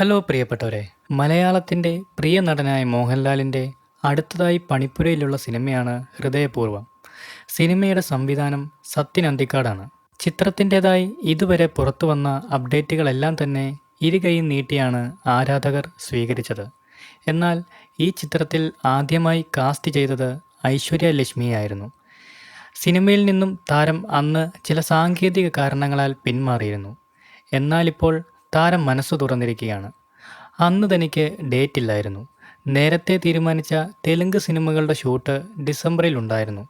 Hello പ്രിയപ്പെട്ടവരെ, മലയാളത്തിൻ്റെ പ്രിയ നടനായ മോഹൻലാലിൻ്റെ അടുത്തതായി പണിപ്പുരയിലുള്ള സിനിമയാണ് ഹൃദയപൂർവ്വം. സിനിമയുടെ സംവിധാനം സത്യൻ അന്തിക്കാടാണ്. ചിത്രത്തിൻ്റെതായി ഇതുവരെ പുറത്തുവന്ന അപ്ഡേറ്റുകളെല്ലാം തന്നെ ഇരുകൈയും നീട്ടിയാണ് ആരാധകർ സ്വീകരിച്ചത്. എന്നാൽ ഈ ചിത്രത്തിൽ ആദ്യമായി കാസ്റ്റ് ചെയ്തത് ഐശ്വര്യ ലക്ഷ്മിയായിരുന്നു. സിനിമയിൽ നിന്നും താരം അന്ന് ചില സാങ്കേതിക കാരണങ്ങളാൽ പിന്മാറിയിരുന്നു. എന്നാലിപ്പോൾ താരം മനസ്സു തുറന്നിരിക്കുകയാണ്. അന്ന് തനിക്ക് ഡേറ്റ് ഇല്ലായിരുന്നു. നേരത്തെ തീരുമാനിച്ച തെലുങ്ക് സിനിമകളുടെ ഷൂട്ട് ഡിസംബറിൽ ഉണ്ടായിരുന്നു.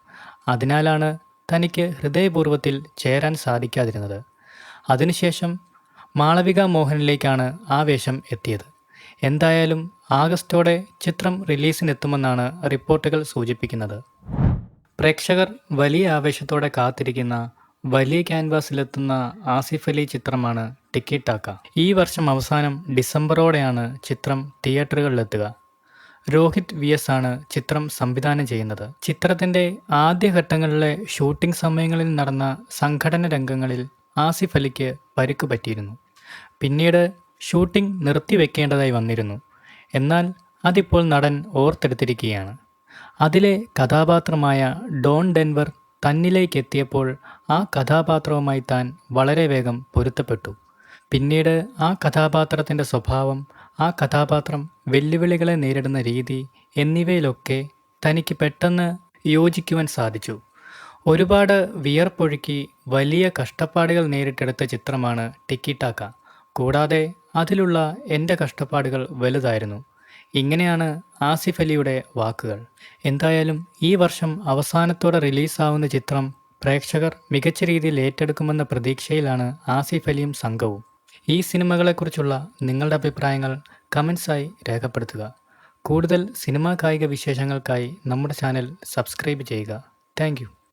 അതിനാലാണ് തനിക്ക് ഹൃദയപൂർവ്വത്തിൽ ചേരാൻ സാധിക്കാതിരുന്നത്. അതിനുശേഷം മാളവിക മോഹനിലേക്കാണ് ആ വേഷം എത്തിയത്. എന്തായാലും ആഗസ്റ്റോടെ ചിത്രം റിലീസിനെത്തുമെന്നാണ് റിപ്പോർട്ടുകൾ സൂചിപ്പിക്കുന്നത്. പ്രേക്ഷകർ വലിയ ആവേശത്തോടെ കാത്തിരിക്കുന്ന വലിയ ക്യാൻവാസിലെത്തുന്ന ആസിഫ് അലി ചിത്രമാണ് ടിക്കി ടാക്ക. ഈ വർഷം അവസാനം ഡിസംബറോടെയാണ് ചിത്രം തിയേറ്ററുകളിലെത്തുക. രോഹിത് VS ആണ് ചിത്രം സംവിധാനം ചെയ്യുന്നത്. ചിത്രത്തിൻ്റെ ആദ്യഘട്ടങ്ങളിലെ ഷൂട്ടിംഗ് സമയങ്ങളിൽ നടന്ന സംഘടന രംഗങ്ങളിൽ ആസിഫ് അലിക്ക് പരിക്ക് പറ്റിയിരുന്നു. പിന്നീട് ഷൂട്ടിംഗ് നിർത്തിവെക്കേണ്ടതായി വന്നിരുന്നു. എന്നാൽ അതിപ്പോൾ നടൻ ഓർത്തെടുത്തിരിക്കുകയാണ്. അതിലെ കഥാപാത്രമായ ഡോൺ ഡെൻവർ തന്നിലേക്ക് എത്തിയപ്പോൾ ആ കഥാപാത്രവുമായി താൻ വളരെ വേഗം പൊരുത്തപ്പെട്ടു. പിന്നീട് ആ കഥാപാത്രത്തിൻ്റെ സ്വഭാവം, ആ കഥാപാത്രം വെല്ലുവിളികളെ നേരിടുന്ന രീതി എന്നിവയിലൊക്കെ തനിക്ക് പെട്ടെന്ന് യോജിക്കുവാൻ സാധിച്ചു. ഒരുപാട് വിയർപ്പൊഴുക്കി വലിയ കഷ്ടപ്പാടുകൾ നേരിട്ടെടുത്ത ചിത്രമാണ് ടിക്കി ടാക്ക. കൂടാതെ അതിലുള്ള എൻ്റെ കഷ്ടപ്പാടുകൾ വലുതായിരുന്നു. ഇങ്ങനെയാണ് ആസിഫ് അലിയുടെ വാക്കുകൾ. എന്തായാലും ഈ വർഷം അവസാനത്തോടെ റിലീസാവുന്ന ചിത്രം പ്രേക്ഷകർ മികച്ച രീതിയിൽ ഏറ്റെടുക്കുമെന്ന പ്രതീക്ഷയിലാണ് ആസിഫ് അലിയും സംഘവും. ഈ സിനിമകളെക്കുറിച്ചുള്ള നിങ്ങളുടെ അഭിപ്രായങ്ങൾ കമൻസായി രേഖപ്പെടുത്തുക. കൂടുതൽ സിനിമാ കായിക വിശേഷങ്ങൾക്കായി നമ്മുടെ ചാനൽ സബ്സ്ക്രൈബ് ചെയ്യുക. താങ്ക്